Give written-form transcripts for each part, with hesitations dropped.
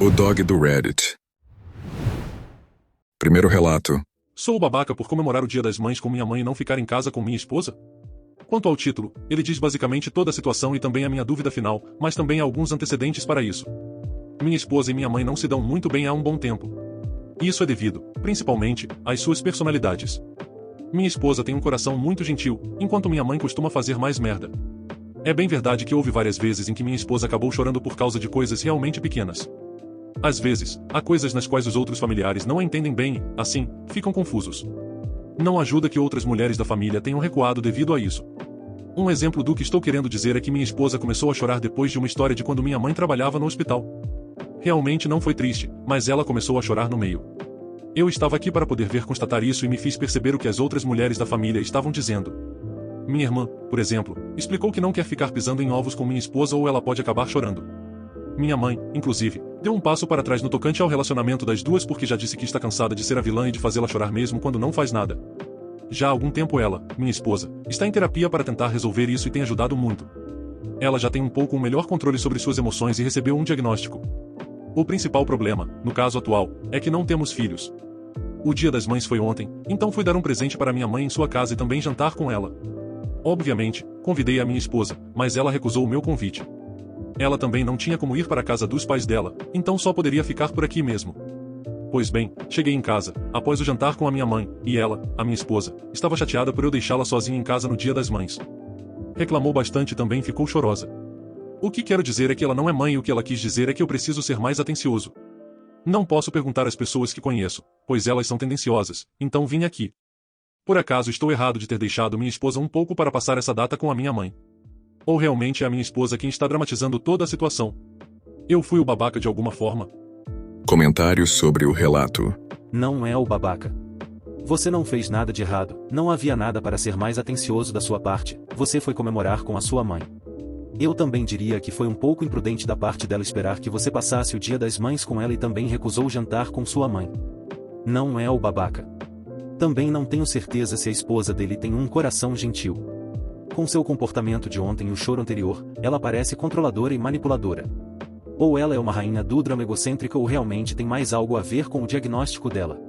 O dog do Reddit. Primeiro relato. Sou o babaca por comemorar o Dia das Mães com minha mãe e não ficar em casa com minha esposa? Quanto ao título, ele diz basicamente toda a situação e também a minha dúvida final, mas também há alguns antecedentes para isso. Minha esposa e minha mãe não se dão muito bem há um bom tempo. Isso é devido, principalmente, às suas personalidades. Minha esposa tem um coração muito gentil, enquanto minha mãe costuma fazer mais merda. É bem verdade que houve várias vezes em que minha esposa acabou chorando por causa de coisas realmente pequenas. Às vezes, há coisas nas quais os outros familiares não a entendem bem e, assim, ficam confusos. Não ajuda que outras mulheres da família tenham recuado devido a isso. Um exemplo do que estou querendo dizer é que minha esposa começou a chorar depois de uma história de quando minha mãe trabalhava no hospital. Realmente não foi triste, mas ela começou a chorar no meio. Eu estava aqui para poder ver constatar isso e me fiz perceber o que as outras mulheres da família estavam dizendo. Minha irmã, por exemplo, explicou que não quer ficar pisando em ovos com minha esposa ou ela pode acabar chorando. Minha mãe, inclusive, deu um passo para trás no tocante ao relacionamento das duas porque já disse que está cansada de ser a vilã e de fazê-la chorar mesmo quando não faz nada. Já há algum tempo ela, minha esposa, está em terapia para tentar resolver isso e tem ajudado muito. Ela já tem um pouco um melhor controle sobre suas emoções e recebeu um diagnóstico. O principal problema, no caso atual, é que não temos filhos. O Dia das Mães foi ontem, então fui dar um presente para minha mãe em sua casa e também jantar com ela. Obviamente, convidei a minha esposa, mas ela recusou o meu convite. Ela também não tinha como ir para a casa dos pais dela, então só poderia ficar por aqui mesmo. Pois bem, cheguei em casa, após o jantar com a minha mãe, e ela, a minha esposa, estava chateada por eu deixá-la sozinha em casa no Dia das Mães. Reclamou bastante e também ficou chorosa. O que quero dizer é que ela não é mãe e o que ela quis dizer é que eu preciso ser mais atencioso. Não posso perguntar às pessoas que conheço, pois elas são tendenciosas, então vim aqui. Por acaso estou errado de ter deixado minha esposa um pouco para passar essa data com a minha mãe? Ou realmente é a minha esposa quem está dramatizando toda a situação? Eu fui o babaca de alguma forma? Comentários sobre o relato. Não é o babaca. Você não fez nada de errado, não havia nada para ser mais atencioso da sua parte, você foi comemorar com a sua mãe. Eu também diria que foi um pouco imprudente da parte dela esperar que você passasse o Dia das Mães com ela e também recusou jantar com sua mãe. Não é o babaca. Também não tenho certeza se a esposa dele tem um coração gentil. Com seu comportamento de ontem e o choro anterior, ela parece controladora e manipuladora. Ou ela é uma rainha do drama egocêntrica ou realmente tem mais algo a ver com o diagnóstico dela.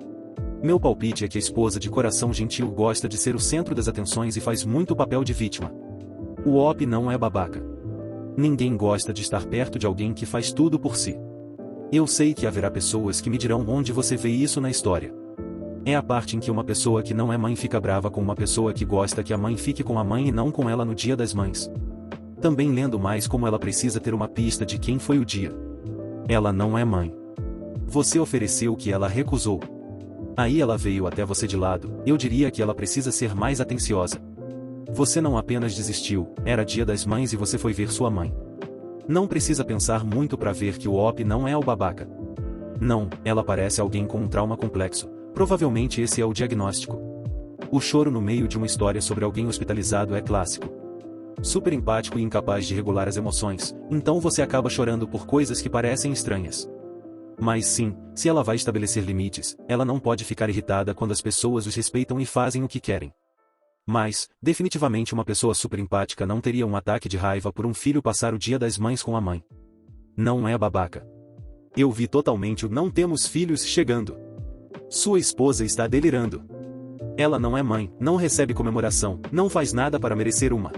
Meu palpite é que a esposa de coração gentil gosta de ser o centro das atenções e faz muito o papel de vítima. O OP não é babaca. Ninguém gosta de estar perto de alguém que faz tudo por si. Eu sei que haverá pessoas que me dirão onde você vê isso na história. É a parte em que uma pessoa que não é mãe fica brava com uma pessoa que gosta que a mãe fique com a mãe e não com ela no Dia das Mães. Também lendo mais como ela precisa ter uma pista de quem foi o dia. Ela não é mãe. Você ofereceu o que ela recusou. Aí ela veio até você de lado, eu diria que ela precisa ser mais atenciosa. Você não apenas desistiu, era Dia das Mães e você foi ver sua mãe. Não precisa pensar muito para ver que o OP não é o babaca. Não, ela parece alguém com um trauma complexo, provavelmente esse é o diagnóstico. O choro no meio de uma história sobre alguém hospitalizado é clássico. Super empático e incapaz de regular as emoções, então você acaba chorando por coisas que parecem estranhas. Mas sim, se ela vai estabelecer limites, ela não pode ficar irritada quando as pessoas os respeitam e fazem o que querem. Mas, definitivamente uma pessoa super empática não teria um ataque de raiva por um filho passar o Dia das Mães com a mãe. Não é babaca. Eu vi totalmente o não temos filhos chegando. Sua esposa está delirando. Ela não é mãe, não recebe comemoração, não faz nada para merecer uma.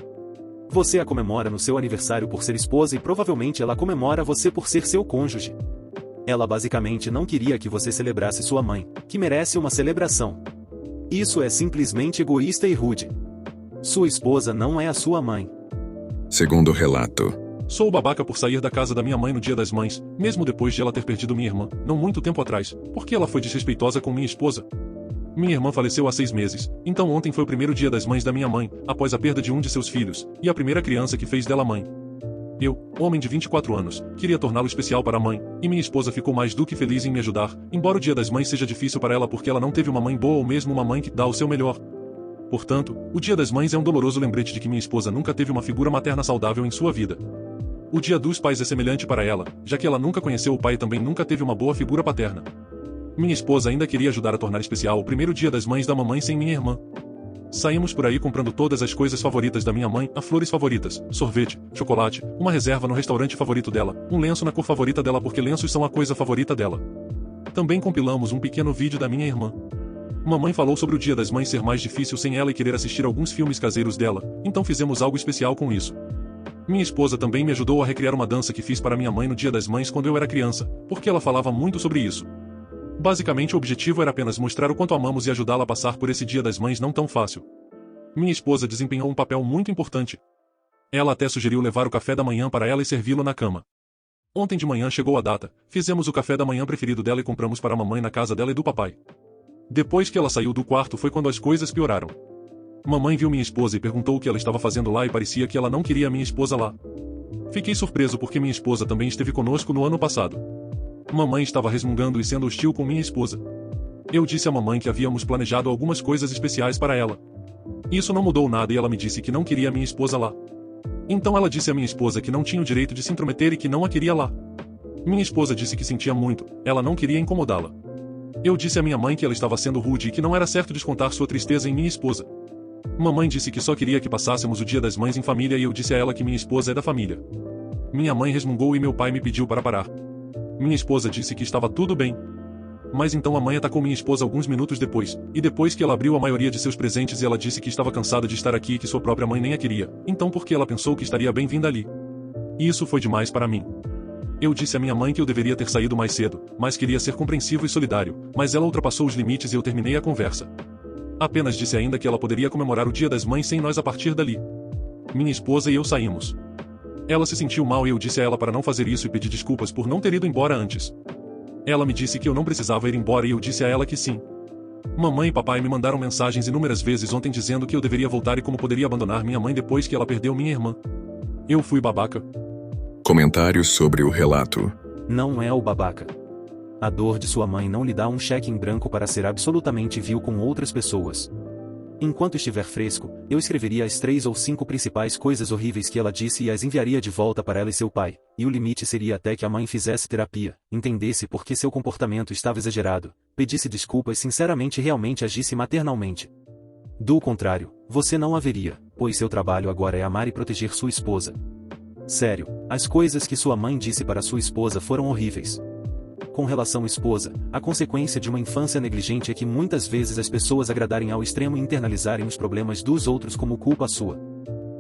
Você a comemora no seu aniversário por ser esposa e provavelmente ela comemora você por ser seu cônjuge. Ela basicamente não queria que você celebrasse sua mãe, que merece uma celebração. Isso é simplesmente egoísta e rude. Sua esposa não é a sua mãe. Segundo relato. Sou o babaca por sair da casa da minha mãe no Dia das Mães, mesmo depois de ela ter perdido minha irmã, não muito tempo atrás, porque ela foi desrespeitosa com minha esposa. Minha irmã faleceu há 6 meses, então ontem foi o primeiro Dia das Mães da minha mãe, após a perda de um de seus filhos, e a primeira criança que fez dela mãe. Eu, homem de 24 anos, queria torná-lo especial para a mãe, e minha esposa ficou mais do que feliz em me ajudar, embora o Dia das Mães seja difícil para ela porque ela não teve uma mãe boa ou mesmo uma mãe que dá o seu melhor. Portanto, o Dia das Mães é um doloroso lembrete de que minha esposa nunca teve uma figura materna saudável em sua vida. O Dia dos Pais é semelhante para ela, já que ela nunca conheceu o pai e também nunca teve uma boa figura paterna. Minha esposa ainda queria ajudar a tornar especial o primeiro Dia das Mães da mamãe sem minha irmã. Saímos por aí comprando todas as coisas favoritas da minha mãe, as flores favoritas, sorvete, chocolate, uma reserva no restaurante favorito dela, um lenço na cor favorita dela porque lenços são a coisa favorita dela. Também compilamos um pequeno vídeo da minha irmã. Mamãe falou sobre o Dia das Mães ser mais difícil sem ela e querer assistir alguns filmes caseiros dela, então fizemos algo especial com isso. Minha esposa também me ajudou a recriar uma dança que fiz para minha mãe no Dia das Mães quando eu era criança, porque ela falava muito sobre isso. Basicamente o objetivo era apenas mostrar o quanto amamos e ajudá-la a passar por esse Dia das Mães não tão fácil. Minha esposa desempenhou um papel muito importante. Ela até sugeriu levar o café da manhã para ela e servi-lo na cama. Ontem de manhã chegou a data, fizemos o café da manhã preferido dela e compramos para a mamãe na casa dela e do papai. Depois que ela saiu do quarto foi quando as coisas pioraram. Mamãe viu minha esposa e perguntou o que ela estava fazendo lá e parecia que ela não queria minha esposa lá. Fiquei surpreso porque minha esposa também esteve conosco no ano passado. Mamãe estava resmungando e sendo hostil com minha esposa. Eu disse à mamãe que havíamos planejado algumas coisas especiais para ela. Isso não mudou nada e ela me disse que não queria minha esposa lá. Então ela disse à minha esposa que não tinha o direito de se intrometer e que não a queria lá. Minha esposa disse que sentia muito, ela não queria incomodá-la. Eu disse à minha mãe que ela estava sendo rude e que não era certo descontar sua tristeza em minha esposa. Mamãe disse que só queria que passássemos o Dia das Mães em família e eu disse a ela que minha esposa é da família. Minha mãe resmungou e meu pai me pediu para parar. Minha esposa disse que estava tudo bem. Mas então a mãe atacou minha esposa alguns minutos depois, e depois que ela abriu a maioria de seus presentes ela disse que estava cansada de estar aqui e que sua própria mãe nem a queria, então porque ela pensou que estaria bem-vinda ali. Isso foi demais para mim. Eu disse à minha mãe que eu deveria ter saído mais cedo, mas queria ser compreensivo e solidário, mas ela ultrapassou os limites e eu terminei a conversa. Apenas disse ainda que ela poderia comemorar o Dia das Mães sem nós a partir dali. Minha esposa e eu saímos. Ela se sentiu mal e eu disse a ela para não fazer isso e pedi desculpas por não ter ido embora antes. Ela me disse que eu não precisava ir embora e eu disse a ela que sim. Mamãe e papai me mandaram mensagens inúmeras vezes ontem dizendo que eu deveria voltar e como poderia abandonar minha mãe depois que ela perdeu minha irmã. Eu fui babaca. Comentários sobre o relato. Não é o babaca. A dor de sua mãe não lhe dá um cheque em branco para ser absolutamente vil com outras pessoas. Enquanto estiver fresco, eu escreveria as 3 ou 5 principais coisas horríveis que ela disse e as enviaria de volta para ela e seu pai, e o limite seria até que a mãe fizesse terapia, entendesse por que seu comportamento estava exagerado, pedisse desculpas sinceramente e realmente agisse maternalmente. Do contrário, você não haveria, pois seu trabalho agora é amar e proteger sua esposa. Sério, as coisas que sua mãe disse para sua esposa foram horríveis. Com relação à esposa, a consequência de uma infância negligente é que muitas vezes as pessoas agradarem ao extremo e internalizarem os problemas dos outros como culpa sua.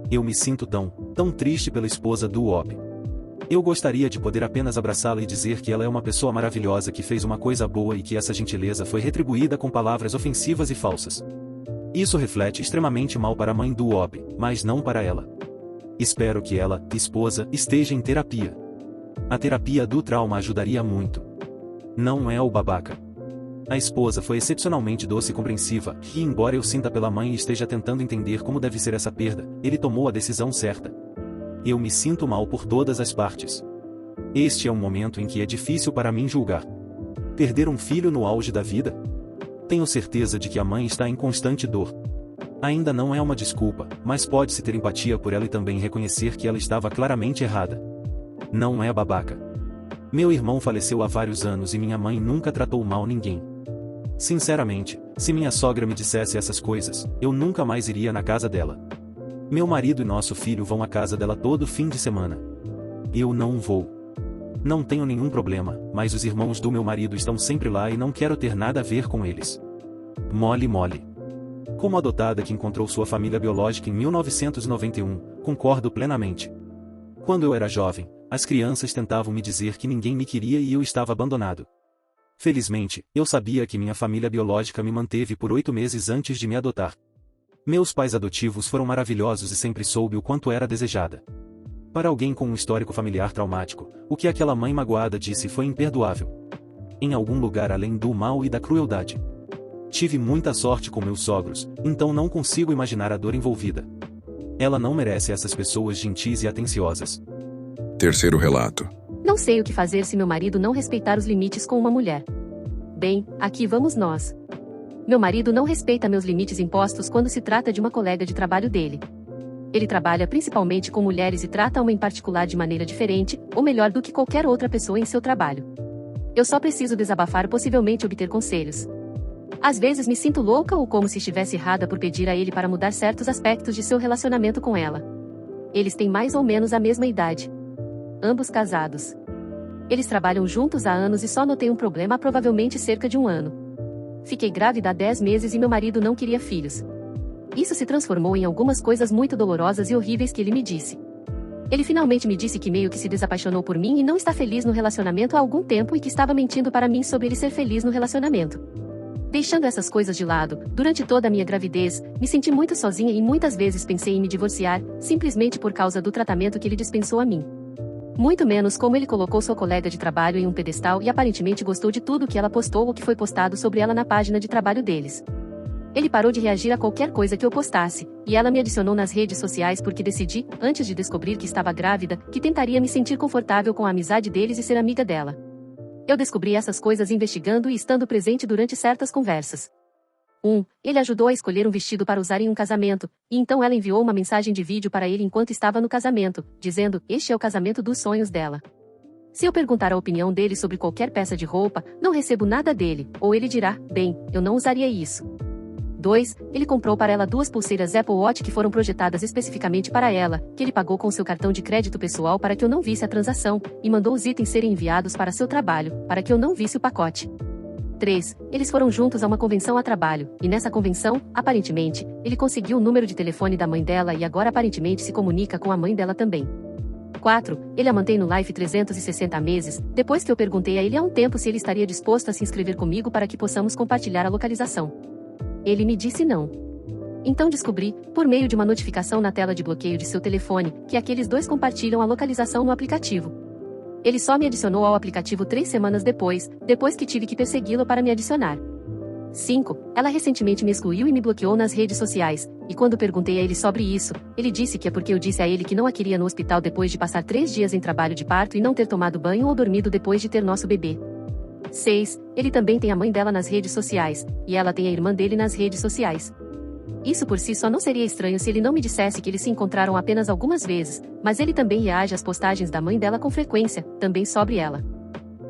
Eu me sinto tão triste pela esposa do Ob. Eu gostaria de poder apenas abraçá-la e dizer que ela é uma pessoa maravilhosa que fez uma coisa boa e que essa gentileza foi retribuída com palavras ofensivas e falsas. Isso reflete extremamente mal para a mãe do Ob, mas não para ela. Espero que ela, esposa, esteja em terapia. A terapia do trauma ajudaria muito. Não é o babaca. A esposa foi excepcionalmente doce e compreensiva, e embora eu sinta pela mãe e esteja tentando entender como deve ser essa perda, ele tomou a decisão certa. Eu me sinto mal por todas as partes. Este é um momento em que é difícil para mim julgar. Perder um filho no auge da vida? Tenho certeza de que a mãe está em constante dor. Ainda não é uma desculpa, mas pode-se ter empatia por ela e também reconhecer que ela estava claramente errada. Não é babaca. Meu irmão faleceu há vários anos e minha mãe nunca tratou mal ninguém. Sinceramente, se minha sogra me dissesse essas coisas, eu nunca mais iria na casa dela. Meu marido e nosso filho vão à casa dela todo fim de semana. Eu não vou. Não tenho nenhum problema, mas os irmãos do meu marido estão sempre lá e não quero ter nada a ver com eles. Mole. Como adotada que encontrou sua família biológica em 1991, concordo plenamente. Quando eu era jovem, as crianças tentavam me dizer que ninguém me queria e eu estava abandonado. Felizmente, eu sabia que minha família biológica me manteve por 8 meses antes de me adotar. Meus pais adotivos foram maravilhosos e sempre soube o quanto era desejada. Para alguém com um histórico familiar traumático, o que aquela mãe magoada disse foi imperdoável. Em algum lugar além do mal e da crueldade. Tive muita sorte com meus sogros, então não consigo imaginar a dor envolvida. Ela não merece essas pessoas gentis e atenciosas. Terceiro relato. Não sei o que fazer se meu marido não respeitar os limites com uma mulher. Bem, aqui vamos nós. Meu marido não respeita meus limites impostos quando se trata de uma colega de trabalho dele. Ele trabalha principalmente com mulheres e trata uma em particular de maneira diferente, ou melhor do que qualquer outra pessoa em seu trabalho. Eu só preciso desabafar, possivelmente obter conselhos. Às vezes me sinto louca ou como se estivesse errada por pedir a ele para mudar certos aspectos de seu relacionamento com ela. Eles têm mais ou menos a mesma idade. Ambos casados. Eles trabalham juntos há anos e só notei um problema há provavelmente cerca de um ano. Fiquei grávida há 10 meses e meu marido não queria filhos. Isso se transformou em algumas coisas muito dolorosas e horríveis que ele me disse. Ele finalmente me disse que meio que se desapaixonou por mim e não está feliz no relacionamento há algum tempo e que estava mentindo para mim sobre ele ser feliz no relacionamento. Deixando essas coisas de lado, durante toda a minha gravidez, me senti muito sozinha e muitas vezes pensei em me divorciar, simplesmente por causa do tratamento que ele dispensou a mim. Muito menos como ele colocou sua colega de trabalho em um pedestal e aparentemente gostou de tudo que ela postou ou que foi postado sobre ela na página de trabalho deles. Ele parou de reagir a qualquer coisa que eu postasse, e ela me adicionou nas redes sociais porque decidi, antes de descobrir que estava grávida, que tentaria me sentir confortável com a amizade deles e ser amiga dela. Eu descobri essas coisas investigando e estando presente durante certas conversas. 1. Ele ajudou a escolher um vestido para usar em um casamento, e então ela enviou uma mensagem de vídeo para ele enquanto estava no casamento, dizendo: "Este é o casamento dos sonhos dela." Se eu perguntar a opinião dele sobre qualquer peça de roupa, não recebo nada dele, ou ele dirá: "Bem, eu não usaria isso." 2. Ele comprou para ela 2 pulseiras Apple Watch que foram projetadas especificamente para ela, que ele pagou com seu cartão de crédito pessoal para que eu não visse a transação, e mandou os itens serem enviados para seu trabalho, para que eu não visse o pacote. 3. Eles foram juntos a uma convenção a trabalho, e nessa convenção, aparentemente, ele conseguiu o número de telefone da mãe dela e agora aparentemente se comunica com a mãe dela também. 4. Ele a mantém no Life 360 meses, depois que eu perguntei a ele há um tempo se ele estaria disposto a se inscrever comigo para que possamos compartilhar a localização. Ele me disse não. Então descobri, por meio de uma notificação na tela de bloqueio de seu telefone, que aqueles dois compartilham a localização no aplicativo. Ele só me adicionou ao aplicativo 3 semanas depois que tive que persegui-lo para me adicionar. 5. Ela recentemente me excluiu e me bloqueou nas redes sociais, e quando perguntei a ele sobre isso, ele disse que é porque eu disse a ele que não a queria no hospital depois de passar 3 dias em trabalho de parto e não ter tomado banho ou dormido depois de ter nosso bebê. 6. Ele também tem a mãe dela nas redes sociais, e ela tem a irmã dele nas redes sociais. Isso por si só não seria estranho se ele não me dissesse que eles se encontraram apenas algumas vezes, mas ele também reage às postagens da mãe dela com frequência, também sobre ela.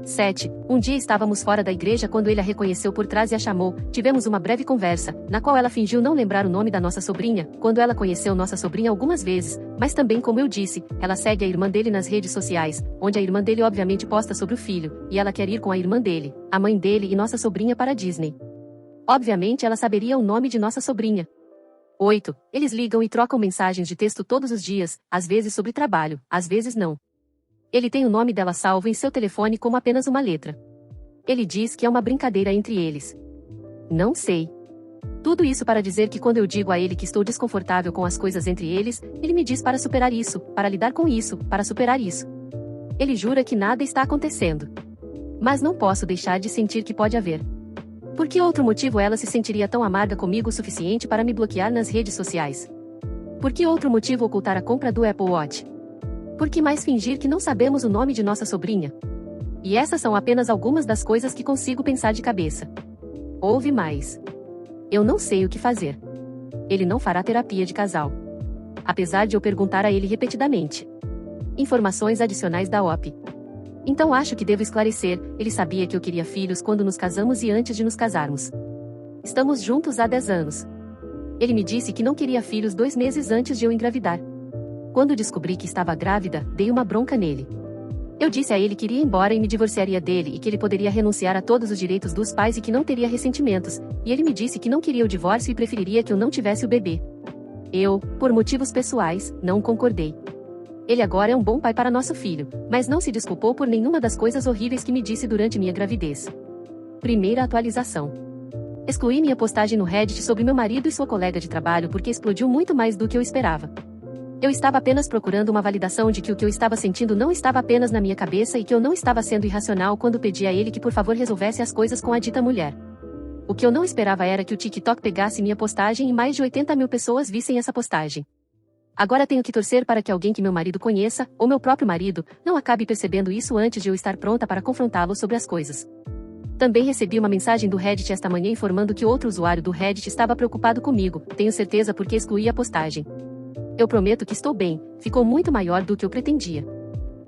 7. Um dia estávamos fora da igreja quando ele a reconheceu por trás e a chamou, tivemos uma breve conversa, na qual ela fingiu não lembrar o nome da nossa sobrinha, quando ela conheceu nossa sobrinha algumas vezes, mas também como eu disse, ela segue a irmã dele nas redes sociais, onde a irmã dele obviamente posta sobre o filho, e ela quer ir com a irmã dele, a mãe dele e nossa sobrinha para a Disney. Obviamente ela saberia o nome de nossa sobrinha. 8. Eles ligam e trocam mensagens de texto todos os dias, às vezes sobre trabalho, às vezes não. Ele tem o nome dela salvo em seu telefone como apenas uma letra. Ele diz que é uma brincadeira entre eles. Não sei. Tudo isso para dizer que quando eu digo a ele que estou desconfortável com as coisas entre eles, ele me diz para superar isso, para lidar com isso, para superar isso. Ele jura que nada está acontecendo. Mas não posso deixar de sentir que pode haver. Por que outro motivo ela se sentiria tão amarga comigo o suficiente para me bloquear nas redes sociais? Por que outro motivo ocultar a compra do Apple Watch? Por que mais fingir que não sabemos o nome de nossa sobrinha? E essas são apenas algumas das coisas que consigo pensar de cabeça. Houve mais. Eu não sei o que fazer. Ele não fará terapia de casal. Apesar de eu perguntar a ele repetidamente. Informações adicionais da OP. Então acho que devo esclarecer, ele sabia que eu queria filhos quando nos casamos e antes de nos casarmos. Estamos juntos há 10 anos. Ele me disse que não queria filhos 2 meses antes de eu engravidar. Quando descobri que estava grávida, dei uma bronca nele. Eu disse a ele que iria embora e me divorciaria dele e que ele poderia renunciar a todos os direitos dos pais e que não teria ressentimentos, e ele me disse que não queria o divórcio e preferiria que eu não tivesse o bebê. Eu, por motivos pessoais, não concordei. Ele agora é um bom pai para nosso filho, mas não se desculpou por nenhuma das coisas horríveis que me disse durante minha gravidez. Primeira atualização. Excluí minha postagem no Reddit sobre meu marido e sua colega de trabalho porque explodiu muito mais do que eu esperava. Eu estava apenas procurando uma validação de que o que eu estava sentindo não estava apenas na minha cabeça e que eu não estava sendo irracional quando pedi a ele que por favor resolvesse as coisas com a dita mulher. O que eu não esperava era que o TikTok pegasse minha postagem e mais de 80 mil pessoas vissem essa postagem. Agora tenho que torcer para que alguém que meu marido conheça, ou meu próprio marido, não acabe percebendo isso antes de eu estar pronta para confrontá-lo sobre as coisas. Também recebi uma mensagem do Reddit esta manhã informando que outro usuário do Reddit estava preocupado comigo, tenho certeza porque excluí a postagem. Eu prometo que estou bem, ficou muito maior do que eu pretendia.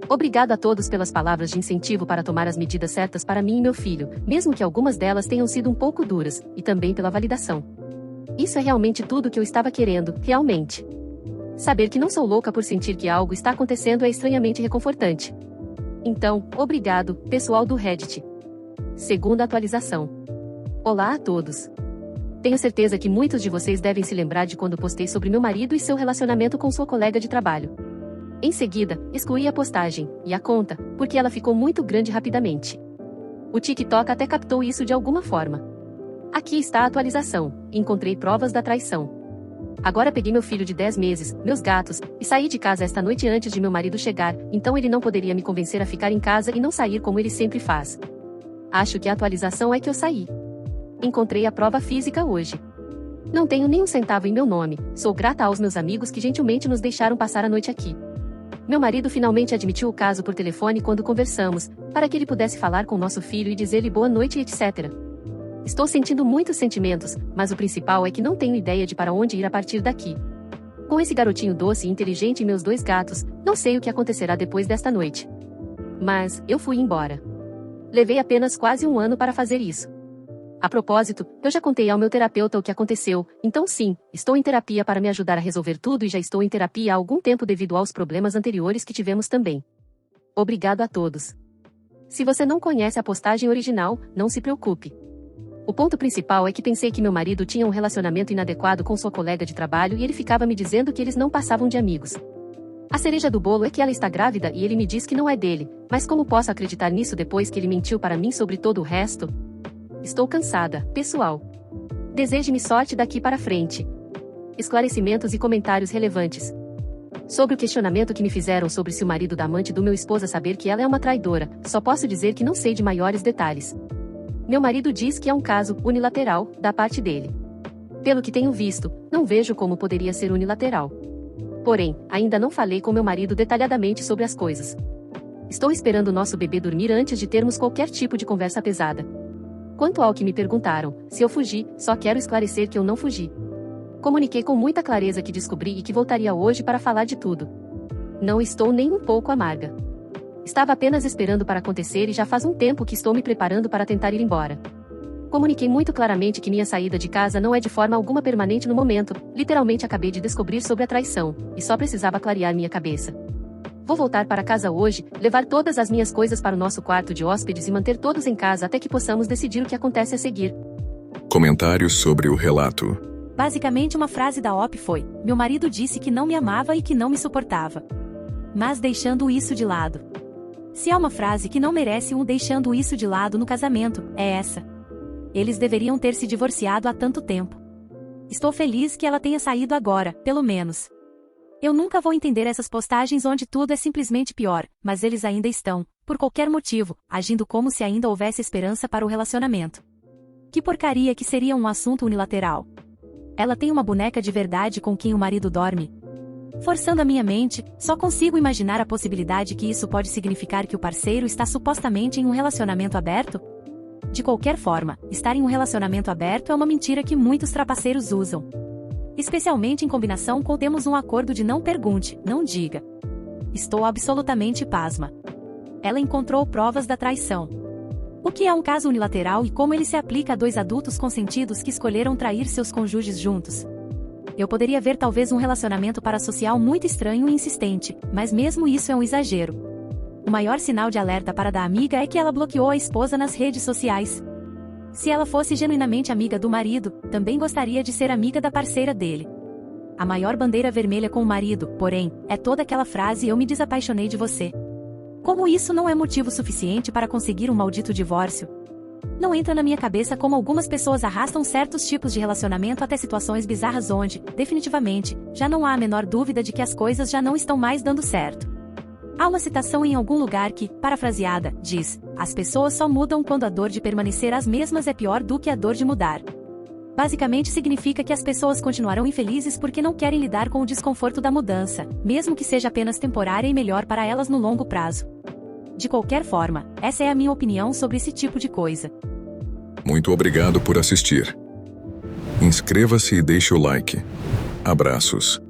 Obrigado a todos pelas palavras de incentivo para tomar as medidas certas para mim e meu filho, mesmo que algumas delas tenham sido um pouco duras, e também pela validação. Isso é realmente tudo que eu estava querendo, realmente. Saber que não sou louca por sentir que algo está acontecendo é estranhamente reconfortante. Então, obrigado, pessoal do Reddit. Segunda atualização. Olá a todos. Tenho certeza que muitos de vocês devem se lembrar de quando postei sobre meu marido e seu relacionamento com sua colega de trabalho. Em seguida, excluí a postagem e a conta, porque ela ficou muito grande rapidamente. O TikTok até captou isso de alguma forma. Aqui está a atualização. Encontrei provas da traição. Agora peguei meu filho de 10 meses, meus gatos, e saí de casa esta noite antes de meu marido chegar, então ele não poderia me convencer a ficar em casa e não sair como ele sempre faz. Acho que a atualização é que eu saí. Encontrei a prova física hoje. Não tenho nem um centavo em meu nome, sou grata aos meus amigos que gentilmente nos deixaram passar a noite aqui. Meu marido finalmente admitiu o caso por telefone quando conversamos, para que ele pudesse falar com nosso filho e dizer-lhe boa noite e etc. Estou sentindo muitos sentimentos, mas o principal é que não tenho ideia de para onde ir a partir daqui. Com esse garotinho doce e inteligente e meus 2 gatos, não sei o que acontecerá depois desta noite. Mas, eu fui embora. Levei apenas quase 1 ano para fazer isso. A propósito, eu já contei ao meu terapeuta o que aconteceu, então sim, estou em terapia para me ajudar a resolver tudo e já estou em terapia há algum tempo devido aos problemas anteriores que tivemos também. Obrigado a todos. Se você não conhece a postagem original, não se preocupe. O ponto principal é que pensei que meu marido tinha um relacionamento inadequado com sua colega de trabalho e ele ficava me dizendo que eles não passavam de amigos. A cereja do bolo é que ela está grávida e ele me diz que não é dele, mas como posso acreditar nisso depois que ele mentiu para mim sobre todo o resto? Estou cansada, pessoal. Deseje-me sorte daqui para frente. Esclarecimentos e comentários relevantes. Sobre o questionamento que me fizeram sobre se o marido da amante do meu esposa saber que ela é uma traidora, só posso dizer que não sei de maiores detalhes. Meu marido diz que é um caso unilateral, da parte dele. Pelo que tenho visto, não vejo como poderia ser unilateral. Porém, ainda não falei com meu marido detalhadamente sobre as coisas. Estou esperando nosso bebê dormir antes de termos qualquer tipo de conversa pesada. Quanto ao que me perguntaram, se eu fugi, só quero esclarecer que eu não fugi. Comuniquei com muita clareza que descobri e que voltaria hoje para falar de tudo. Não estou nem um pouco amarga. Estava apenas esperando para acontecer e já faz um tempo que estou me preparando para tentar ir embora. Comuniquei muito claramente que minha saída de casa não é de forma alguma permanente no momento, literalmente acabei de descobrir sobre a traição, e só precisava clarear minha cabeça. Vou voltar para casa hoje, levar todas as minhas coisas para o nosso quarto de hóspedes e manter todos em casa até que possamos decidir o que acontece a seguir. Comentários sobre o relato. Basicamente uma frase da OP foi: meu marido disse que não me amava e que não me suportava. Mas deixando isso de lado. Se há uma frase que não merece um deixando isso de lado no casamento, é essa. Eles deveriam ter se divorciado há tanto tempo. Estou feliz que ela tenha saído agora, pelo menos. Eu nunca vou entender essas postagens onde tudo é simplesmente pior, mas eles ainda estão, por qualquer motivo, agindo como se ainda houvesse esperança para o relacionamento. Que porcaria que seria um assunto unilateral. Ela tem uma boneca de verdade com quem o marido dorme. Forçando a minha mente, só consigo imaginar a possibilidade que isso pode significar que o parceiro está supostamente em um relacionamento aberto? De qualquer forma, estar em um relacionamento aberto é uma mentira que muitos trapaceiros usam. Especialmente em combinação com temos um acordo de não pergunte, não diga. Estou absolutamente pasma. Ela encontrou provas da traição. O que é um caso unilateral e como ele se aplica a 2 adultos consentidos que escolheram trair seus cônjuges juntos? Eu poderia ver talvez um relacionamento parasocial muito estranho e insistente, mas mesmo isso é um exagero. O maior sinal de alerta para da amiga é que ela bloqueou a esposa nas redes sociais. Se ela fosse genuinamente amiga do marido, também gostaria de ser amiga da parceira dele. A maior bandeira vermelha com o marido, porém, é toda aquela frase "eu me desapaixonei de você". Como isso não é motivo suficiente para conseguir um maldito divórcio? Não entra na minha cabeça como algumas pessoas arrastam certos tipos de relacionamento até situações bizarras onde, definitivamente, já não há a menor dúvida de que as coisas já não estão mais dando certo. Há uma citação em algum lugar que, parafraseada, diz: as pessoas só mudam quando a dor de permanecer as mesmas é pior do que a dor de mudar. Basicamente significa que as pessoas continuarão infelizes porque não querem lidar com o desconforto da mudança, mesmo que seja apenas temporária e melhor para elas no longo prazo. De qualquer forma, essa é a minha opinião sobre esse tipo de coisa. Muito obrigado por assistir. Inscreva-se e deixe o like. Abraços.